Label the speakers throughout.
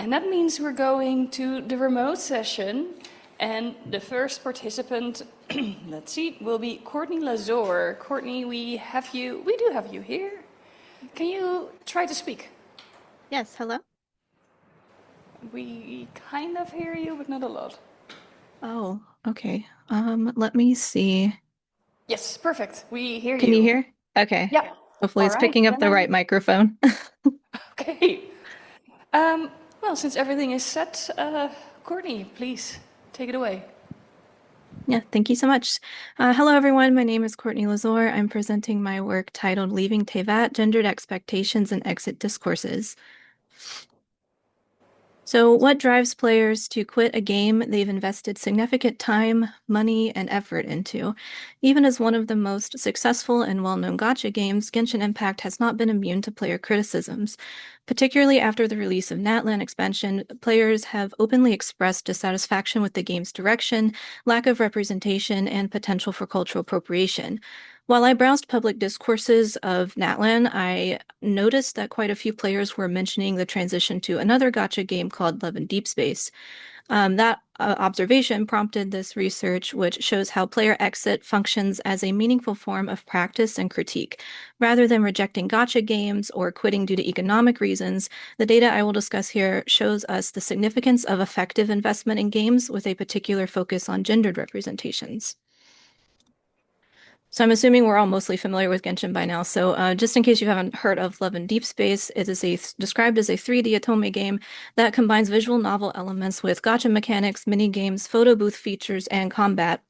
Speaker 1: And that means we're going to the remote session. And the first participant, let's see, will be Courtney LAZORE. Courtney, we do have you here. Can you try to speak?
Speaker 2: Yes, hello?
Speaker 1: We kind of hear you, but not a lot.
Speaker 2: Oh, okay. Let me see.
Speaker 1: Yes, perfect. We hear
Speaker 2: Can you
Speaker 1: you.
Speaker 2: hear? Okay.
Speaker 1: Yeah.
Speaker 2: Hopefully
Speaker 1: All
Speaker 2: it's
Speaker 1: right.
Speaker 2: picking up
Speaker 1: Then
Speaker 2: the right microphone.
Speaker 1: okay. Well, since everything is set, Courtney, please take it away.
Speaker 2: Yeah, thank you so much. Hello, everyone. My name is Courtney LAZORE. I'm presenting my work titled Leaving Teyvat, Gendered Expectations and Exit Discourses. So what drives players to quit a game they've invested significant time, money, and effort into? Even as one of the most successful and well-known gacha games, Genshin Impact has not been immune to player criticisms. Particularly after the release of Natlan expansion, players have openly expressed dissatisfaction with the game's direction, lack of representation, and potential for cultural appropriation. While I browsed public discourses of Natlan, I noticed that quite a few players were mentioning the transition to another gacha game called Love in Deep Space. That observation prompted this research, which shows how player exit functions as a meaningful form of practice and critique. Rather than rejecting gacha games or quitting due to economic reasons, the data I will discuss here shows us the significance of effective investment in games with a particular focus on gendered representations. So I'm assuming we're all mostly familiar with Genshin by now. So just in case you haven't heard of Love in Deep Space, it is described as a 3D otome game that combines visual novel elements with gacha mechanics, mini games, photo booth features, and combat.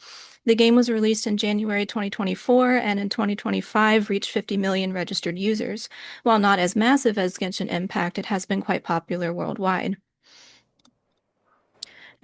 Speaker 2: The game was released in January 2024 and in 2025 reached 50 million registered users. While not as massive as Genshin Impact, it has been quite popular worldwide.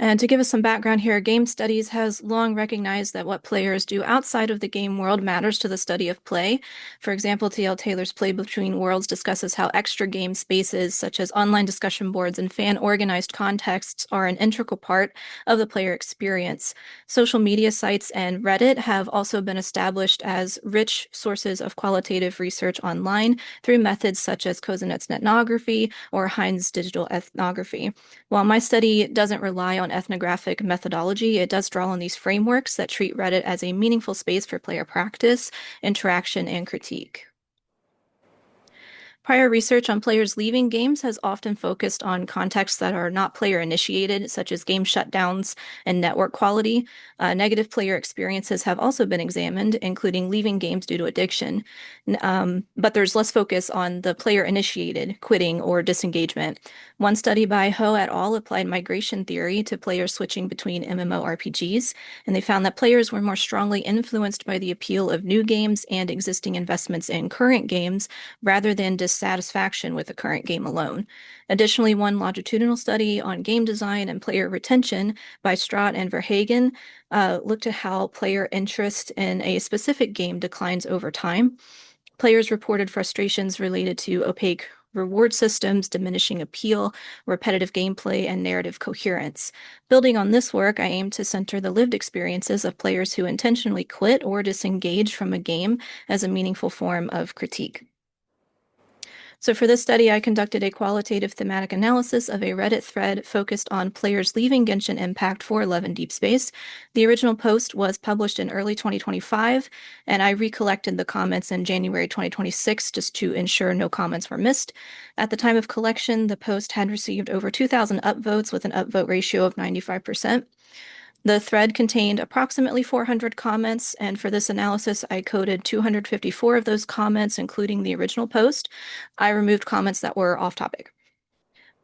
Speaker 2: And to give us some background here, Game Studies has long recognized that what players do outside of the game world matters to the study of play. For example, T.L. Taylor's Play Between Worlds discusses how extra game spaces, such as online discussion boards and fan-organized contexts, are an integral part of the player experience. Social media sites and Reddit have also been established as rich sources of qualitative research online through methods such as Cosenet's ethnography or Heinz digital ethnography. While my study doesn't rely on ethnographic methodology, it does draw on these frameworks that treat Reddit as a meaningful space for player practice, interaction, and critique. Prior research on players leaving games has often focused on contexts that are not player-initiated, such as game shutdowns and network quality. Negative player experiences have also been examined, including leaving games due to addiction. But there's less focus on the player-initiated quitting or disengagement. One study by Ho et al. Applied migration theory to players switching between MMORPGs, and they found that players were more strongly influenced by the appeal of new games and existing investments in current games rather than dissatisfaction with the current game alone. Additionally, one longitudinal study on game design and player retention by Straat and Verhagen looked at how player interest in a specific game declines over time. Players reported frustrations related to opaque reward systems, diminishing appeal, repetitive gameplay, and narrative coherence. Building on this work, I aim to center the lived experiences of players who intentionally quit or disengage from a game as a meaningful form of critique. So for this study, I conducted a qualitative thematic analysis of a Reddit thread focused on players leaving Genshin Impact for Love in Deep Space. The original post was published in early 2025, and I recollected the comments in January 2026 just to ensure no comments were missed. At the time of collection, the post had received over 2,000 upvotes with an upvote ratio of 95%. The thread contained approximately 400 comments, and for this analysis, I coded 254 of those comments, including the original post. I removed comments that were off topic.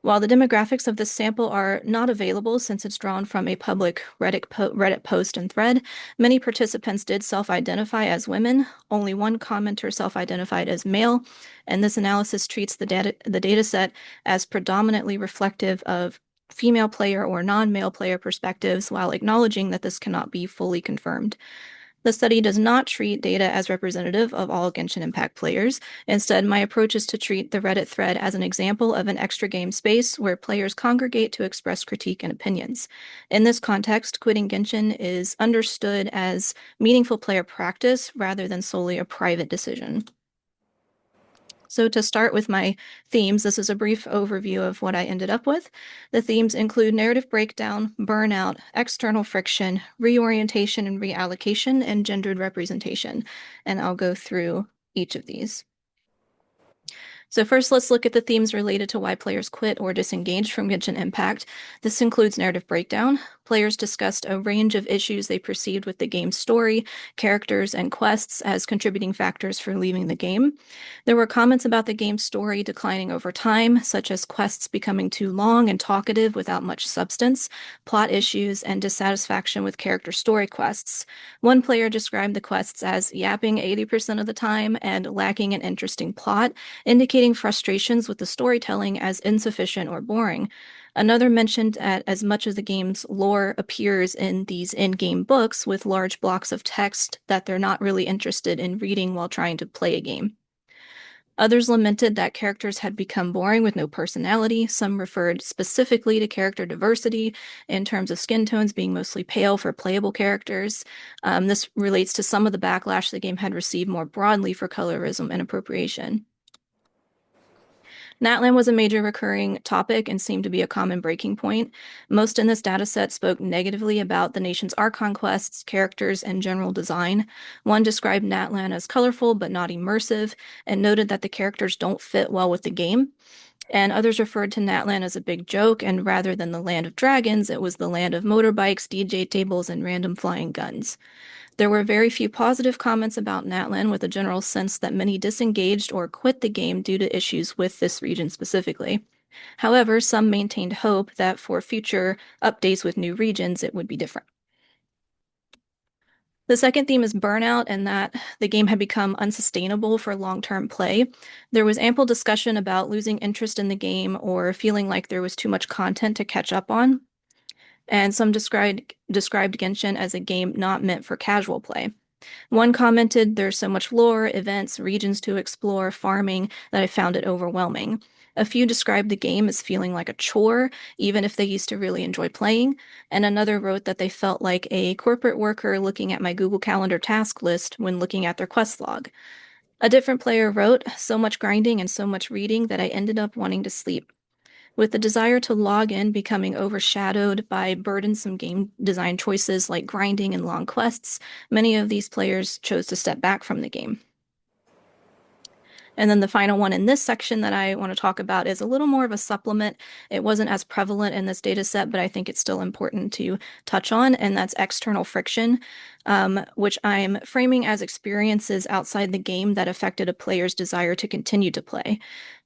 Speaker 2: While the demographics of this sample are not available since it's drawn from a public Reddit post and thread, many participants did self-identify as women. Only one commenter self-identified as male, and this analysis treats the data set as predominantly reflective of female player or non-male player perspectives while acknowledging that this cannot be fully confirmed. The study does not treat data as representative of all Genshin Impact players. Instead, my approach is to treat the Reddit thread as an example of an extra game space where players congregate to express critique and opinions. In this context, quitting Genshin is understood as meaningful player practice rather than solely a private decision. So to start with my themes, this is a brief overview of what I ended up with. The themes include narrative breakdown, burnout, external friction, reorientation and reallocation, and gendered representation. And I'll go through each of these. So first, let's look at the themes related to why players quit or disengage from Genshin Impact. This includes narrative breakdown. Players discussed a range of issues they perceived with the game's story, characters, and quests as contributing factors for leaving the game. There were comments about the game's story declining over time, such as quests becoming too long and talkative without much substance, plot issues, and dissatisfaction with character story quests. One player described the quests as yapping 80% of the time and lacking an interesting plot, indicating frustrations with the storytelling as insufficient or boring. Another mentioned that as much of the game's lore appears in these in-game books with large blocks of text that they're not really interested in reading while trying to play a game. Others lamented that characters had become boring with no personality. Some referred specifically to character diversity in terms of skin tones being mostly pale for playable characters. This relates to some of the backlash the game had received more broadly for colorism and appropriation. Natlan was a major recurring topic and seemed to be a common breaking point. Most in this dataset spoke negatively about the nation's Archon quests, characters, and general design. One described Natlan as colorful but not immersive, and noted that the characters don't fit well with the game. And others referred to Natlan as a big joke, and rather than the land of dragons, it was the land of motorbikes, DJ tables, and random flying guns. There were very few positive comments about Natlan, with a general sense that many disengaged or quit the game due to issues with this region specifically. However, some maintained hope that for future updates with new regions, it would be different. The second theme is burnout, and that the game had become unsustainable for long-term play. There was ample discussion about losing interest in the game or feeling like there was too much content to catch up on. And some described Genshin as a game not meant for casual play. One commented, "There's so much lore, events, regions to explore, farming, that I found it overwhelming." A few described the game as feeling like a chore, even if they used to really enjoy playing. And another wrote that they felt like a corporate worker looking at my Google Calendar task list when looking at their quest log. A different player wrote, "So much grinding and so much reading that I ended up wanting to sleep." With the desire to log in becoming overshadowed by burdensome game design choices like grinding and long quests, many of these players chose to step back from the game. And then the final one in this section that I want to talk about is a little more of a supplement. It wasn't as prevalent in this data set, but I think it's still important to touch on, and that's external friction, which I'm framing as experiences outside the game that affected a player's desire to continue to play.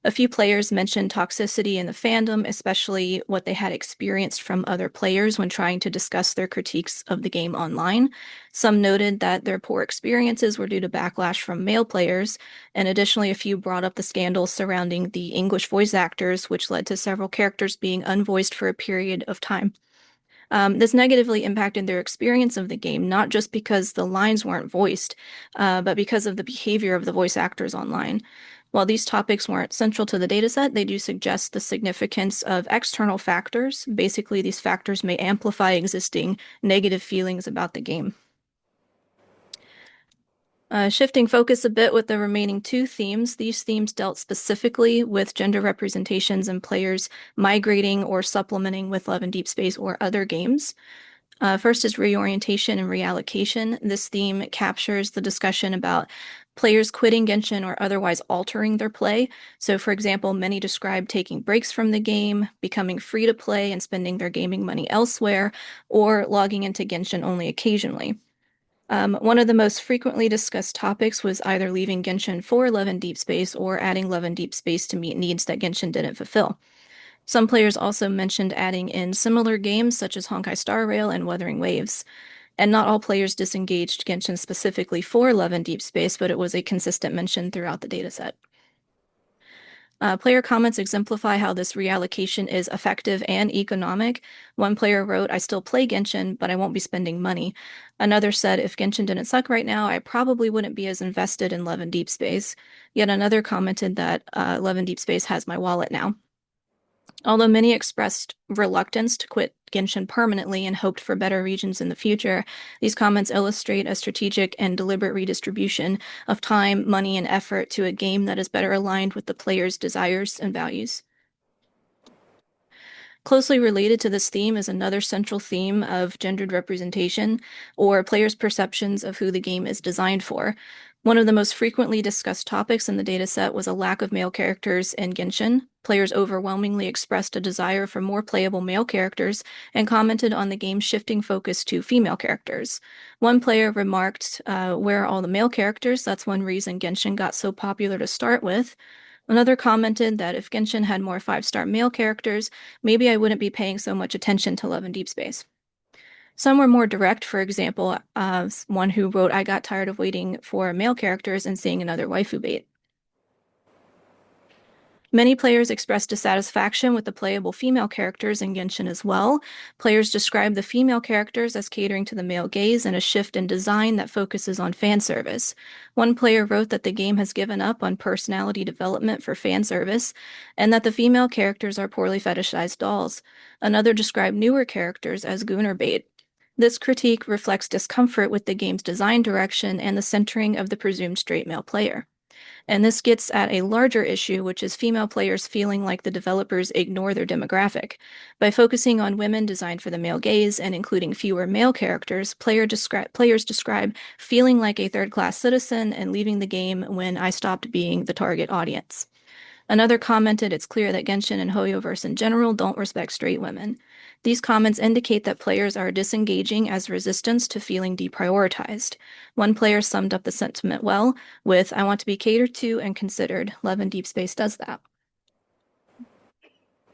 Speaker 2: A few players mentioned toxicity in the fandom, especially what they had experienced from other players when trying to discuss their critiques of the game online. Some noted that their poor experiences were due to backlash from male players, and additionally, a few brought up the scandals surrounding the English voice actors, which led to several characters being unvoiced for a period of time. This negatively impacted their experience of the game, not just because the lines weren't voiced, but because of the behavior of the voice actors online. While these topics weren't central to the dataset, they do suggest the significance of external factors. Basically, these factors may amplify existing negative feelings about the game. Shifting focus a bit with the remaining two themes, these themes dealt specifically with gender representations and players migrating or supplementing with Love and Deep Space or other games. First is reorientation and reallocation. This theme captures the discussion about players quitting Genshin or otherwise altering their play. So, for example, many describe taking breaks from the game, becoming free to play and spending their gaming money elsewhere, or logging into Genshin only occasionally. One of the most frequently discussed topics was either leaving Genshin for Love and Deep Space or adding Love and Deep Space to meet needs that Genshin didn't fulfill. Some players also mentioned adding in similar games such as Honkai Star Rail and Wuthering Waves. And not all players disengaged Genshin specifically for Love and Deep Space, but it was a consistent mention throughout the dataset. Player comments exemplify how this reallocation is effective and economic. One player wrote, "I still play Genshin, but I won't be spending money." Another said, "If Genshin didn't suck right now, I probably wouldn't be as invested in Love and Deep Space." Yet another commented that Love and Deep Space has my wallet now. Although many expressed reluctance to quit Genshin permanently and hoped for better regions in the future, these comments illustrate a strategic and deliberate redistribution of time, money, and effort to a game that is better aligned with the player's desires and values. Closely related to this theme is another central theme of gendered representation, or players' perceptions of who the game is designed for. One of the most frequently discussed topics in the dataset was a lack of male characters in Genshin. Players overwhelmingly expressed a desire for more playable male characters and commented on the game's shifting focus to female characters. One player remarked, "Where are all the male characters? That's one reason Genshin got so popular to start with." Another commented that if Genshin had more 5-star male characters, maybe I wouldn't be paying so much attention to Love and Deep Space. Some were more direct, for example, one who wrote, "I got tired of waiting for male characters and seeing another waifu bait." Many players expressed dissatisfaction with the playable female characters in Genshin as well. Players describe the female characters as catering to the male gaze and a shift in design that focuses on fan service. One player wrote that the game has given up on personality development for fan service and that the female characters are poorly fetishized dolls. Another described newer characters as gooner bait. This critique reflects discomfort with the game's design direction and the centering of the presumed straight male player. And this gets at a larger issue, which is female players feeling like the developers ignore their demographic. By focusing on women designed for the male gaze and including fewer male characters, players describe feeling like a third-class citizen and leaving the game when I stopped being the target audience. Another commented, "It's clear that Genshin and Hoyoverse in general don't respect straight women." These comments indicate that players are disengaging as resistance to feeling deprioritized. One player summed up the sentiment well with, "I want to be catered to and considered. Love and Deep Space does that."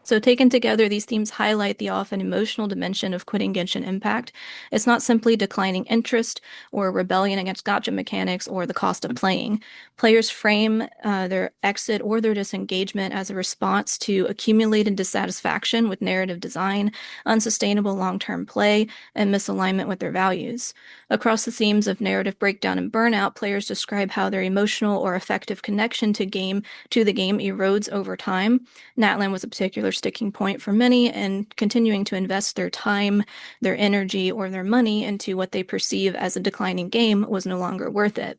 Speaker 2: So taken together, these themes highlight the often emotional dimension of quitting Genshin Impact. It's not simply declining interest or rebellion against gacha mechanics or the cost of playing. Players frame their exit or their disengagement as a response to accumulated dissatisfaction with narrative design, unsustainable long-term play, and misalignment with their values. Across the themes of narrative breakdown and burnout, players describe how their emotional or affective connection to the game erodes over time. Natlan was a particular sticking point for many, and continuing to invest their time, their energy, or their money into what they perceive as a declining game was no longer worth it.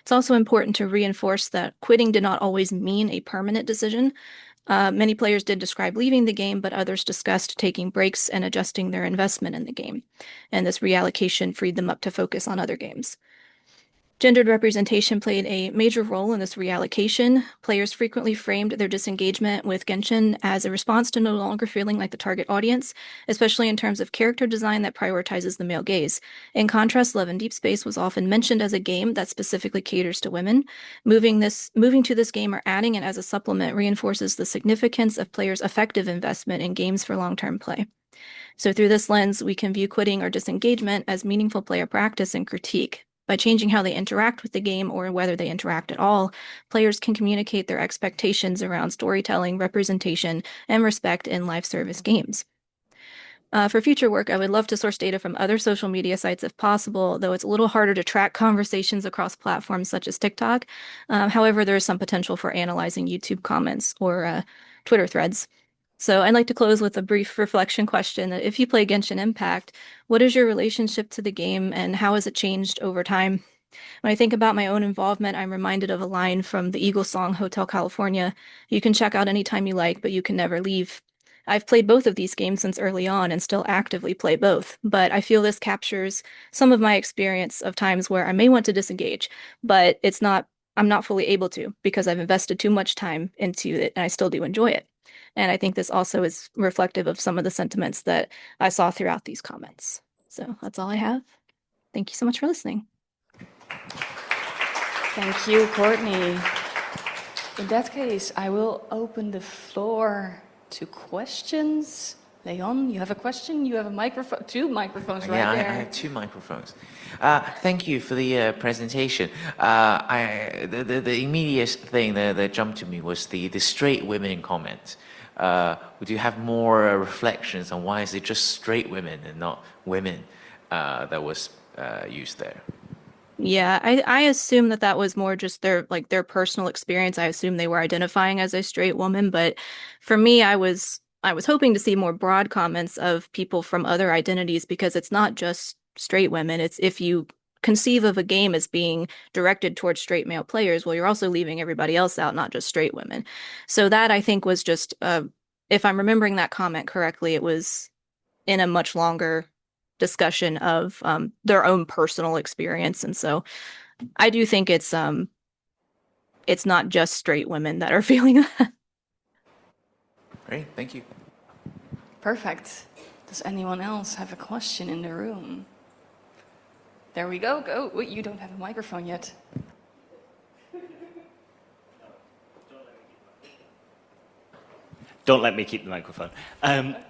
Speaker 2: It's also important to reinforce that quitting did not always mean a permanent decision. Many players did describe leaving the game, but others discussed taking breaks and adjusting their investment in the game. And this reallocation freed them up to focus on other games. Gendered representation played a major role in this reallocation. Players frequently framed their disengagement with Genshin as a response to no longer feeling like the target audience, especially in terms of character design that prioritizes the male gaze. In contrast, Love and Deep Space was often mentioned as a game that specifically caters to women. Moving to this game or adding it as a supplement reinforces the significance of players' effective investment in games for long-term play. So through this lens, we can view quitting or disengagement as meaningful player practice and critique. By changing how they interact with the game or whether they interact at all, players can communicate their expectations around storytelling, representation, and respect in live service games. For future work, I would love to source data from other social media sites if possible, though it's a little harder to track conversations across platforms such as TikTok. However, there is some potential for analyzing YouTube comments or Twitter threads. So I'd like to close with a brief reflection question. If you play Genshin Impact, what is your relationship to the game and how has it changed over time? When I think about my own involvement, I'm reminded of a line from the Eagles song Hotel California. "You can check out anytime you like, but you can never leave." I've played both of these games since early on and still actively play both, but I feel this captures some of my experience of times where I may want to disengage, but I'm not fully able to because I've invested too much time into it and I still do enjoy it. And I think this also is reflective of some of the sentiments that I saw throughout these comments. So that's all I have. Thank you so much for listening.
Speaker 1: Thank you, Courtney. In that case, I will open the floor to questions. Leon, you have a question? You have a microphone, two microphones right there.
Speaker 3: Yeah, I have two microphones. Thank you for the presentation. The immediate thing that jumped to me was the straight women comment. Would you have more reflections on why is it just straight women and not women that was used there?
Speaker 2: Yeah, I assume that was more just their personal experience. I assume they were identifying as a straight woman, but for me, I was hoping to see more broad comments of people from other identities, because it's not just straight women. It's if you conceive of a game as being directed towards straight male players, well, you're also leaving everybody else out, not just straight women. So that, I think, was just, if I'm remembering that comment correctly, it was in a much longer discussion of their own personal experience. And so I do think it's not just straight women that are feeling that.
Speaker 3: Great, thank you.
Speaker 1: Perfect. Does anyone else have a question in the room? There we go. Go. Wait, you don't have a microphone yet.
Speaker 4: Don't let me keep the microphone. Yeah,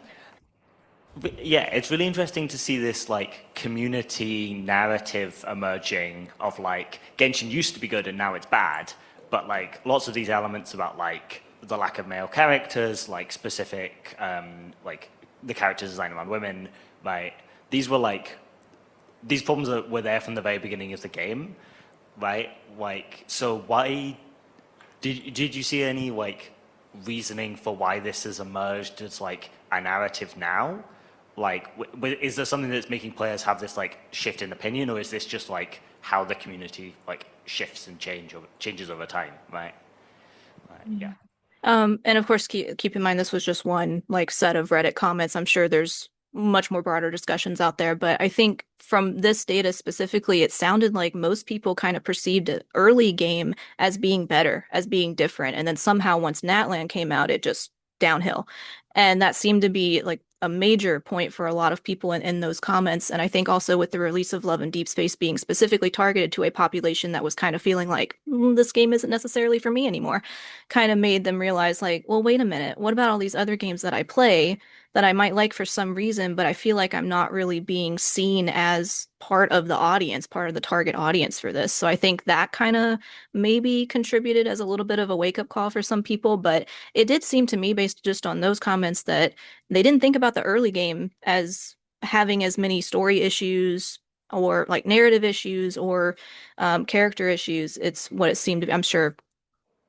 Speaker 4: it's really interesting to see this like community narrative emerging of like Genshin used to be good and now it's bad, but like lots of these elements about like the lack of male characters, like specific like the characters designed around women, right? These were like these problems that were there from the very beginning of the game, right? Like, so why did you see any like reasoning for why this has emerged as like a narrative now? Like, is there something that's making players have this like shift in opinion, or is this just like how the community like shifts and changes over time, right? Yeah.
Speaker 2: And of course, keep in mind, this was just one like set of Reddit comments. I'm sure there's much more broader discussions out there, but I think from this data specifically, it sounded like most people kind of perceived an early game as being better, as being different. And then somehow once Natlan came out, it just downhill. And that seemed to be like a major point for a lot of people in those comments. And I think also with the release of Love and Deep Space being specifically targeted to a population that was kind of feeling like, this game isn't necessarily for me anymore, kind of made them realize like, well, wait a minute, what about all these other games that I play that I might like for some reason, but I feel like I'm not really being seen as part of the audience, part of the target audience for this. So I think that kind of maybe contributed as a little bit of a wake-up call for some people, but it did seem to me, based just on those comments, that they didn't think about the early game as having as many story issues or like narrative issues or character issues. It's what it seemed to be. I'm sure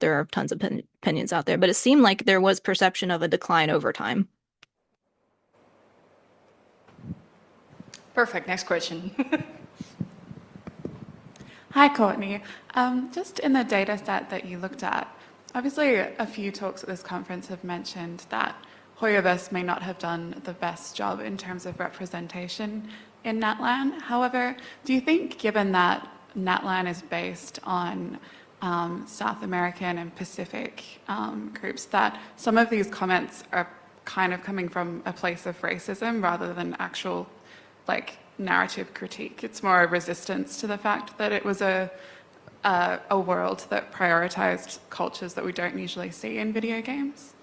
Speaker 2: there are tons of opinions out there, but it seemed like there was perception of a decline over time.
Speaker 1: Perfect. Next question.
Speaker 5: Hi, Courtney. Just in the data set that you looked at, obviously a few talks at this conference have mentioned that Hoyoverse may not have done the best job in terms of representation in Natlan. However, do you think, given that Natlan is based on South American and Pacific groups, that some of these comments are kind of coming from a place of racism rather than actual like narrative critique? It's more a resistance to the fact that it was a world that prioritized cultures that we don't usually see in video games.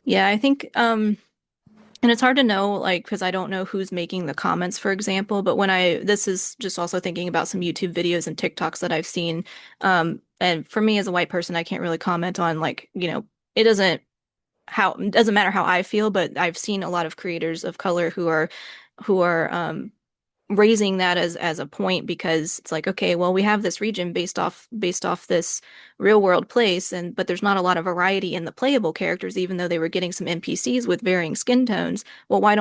Speaker 2: Yeah, I think, and it's hard to know, like, because I don't know who's making the comments, for example, but this is just also thinking about some YouTube videos and TikToks that I've seen. And for me as a white person, I can't really comment on, like, it doesn't matter how I feel, but I've seen a lot of creators of color who are raising that as a point, because it's like, okay, well, we have this region based off this real world place, but there's not a lot of variety in the playable characters, even though they were getting some NPCs with varying skin tones. Well, why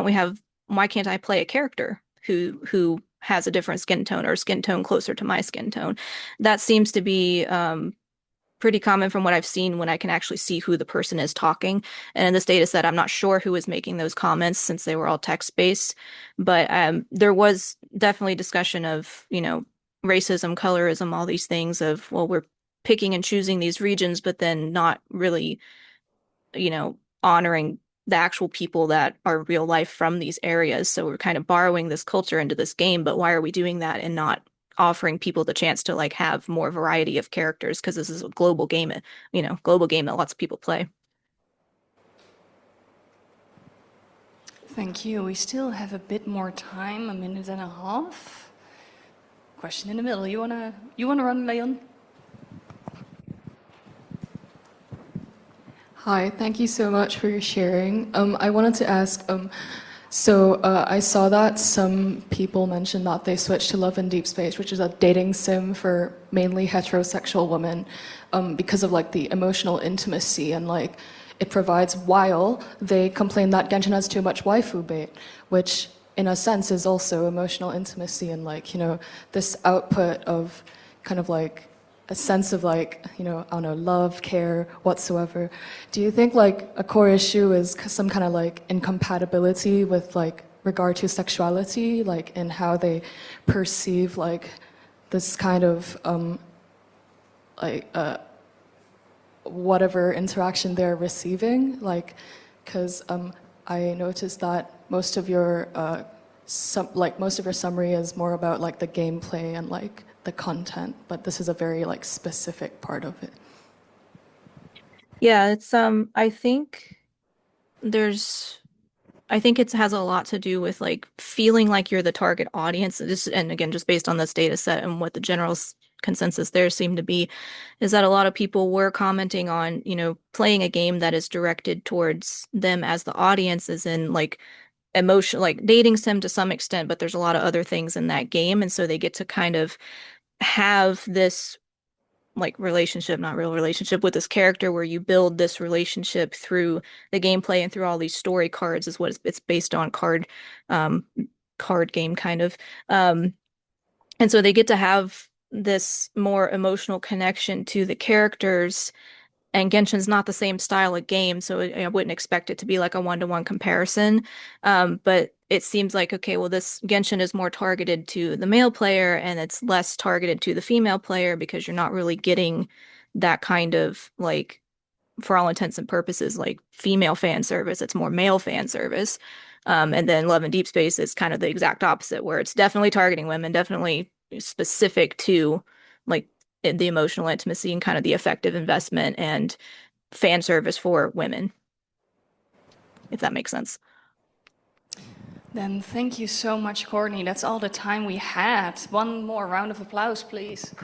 Speaker 2: can't I play a character who has a different skin tone or a skin tone closer to my skin tone? That seems to be pretty common from what I've seen when I can actually see who the person is talking. And in this data set, I'm not sure who was making those comments since they were all text-based, but there was definitely discussion of, racism, colorism, all these things of, well, we're picking and choosing these regions, but then not really, honoring the actual people that are real life from these areas. So we're kind of borrowing this culture into this game, but why are we doing that and not offering people the chance to like have more variety of characters, because this is a global game, global game that lots of people play.
Speaker 1: Thank you. We still have a bit more time, 1.5 minutes. Question in the middle. You wanna run, Leon?
Speaker 6: Hi, thank you so much for your sharing. I wanted to ask, I saw that some people mentioned that they switched to Love and Deep Space, which is a dating sim for mainly heterosexual women, because of like the emotional intimacy, and like it provides, while they complain that Genshin has too much waifu bait, which in a sense is also emotional intimacy and like, you know, this output of kind of like a sense of like, you know, I don't know, love, care, whatsoever. Do you think like a core issue is some kind of like incompatibility with like regard to sexuality, like in how they perceive like this kind of whatever interaction they're receiving? Like, because I noticed that most of your summary is more about like the gameplay and like the content, but this is a very like specific part of it.
Speaker 2: Yeah, it's I think it has a lot to do with like feeling like you're the target audience. And again, just based on this data set and what the general consensus there seemed to be, is that a lot of people were commenting on, you know, playing a game that is directed towards them as the audience, as in like emotion, like dating sim to some extent, but there's a lot of other things in that game. And so they get to kind of have this like relationship, not real relationship, with this character where you build this relationship through the gameplay and through all these story cards is what it's based on, card game kind of. And so they get to have this more emotional connection to the characters, and Genshin's not the same style of game, so I wouldn't expect it to be like a one-to-one comparison. But it seems like, okay, well, this Genshin is more targeted to the male player and it's less targeted to the female player because you're not really getting that kind of like, for all intents and purposes, like female fan service. It's more male fan service. And then Love and Deep Space is kind of the exact opposite, where it's definitely targeting women, definitely specific to like the emotional intimacy and kind of the effective investment and fan service for women, if that makes sense.
Speaker 1: Then thank you so much, Courtney. That's all the time we had. One more round of applause, please.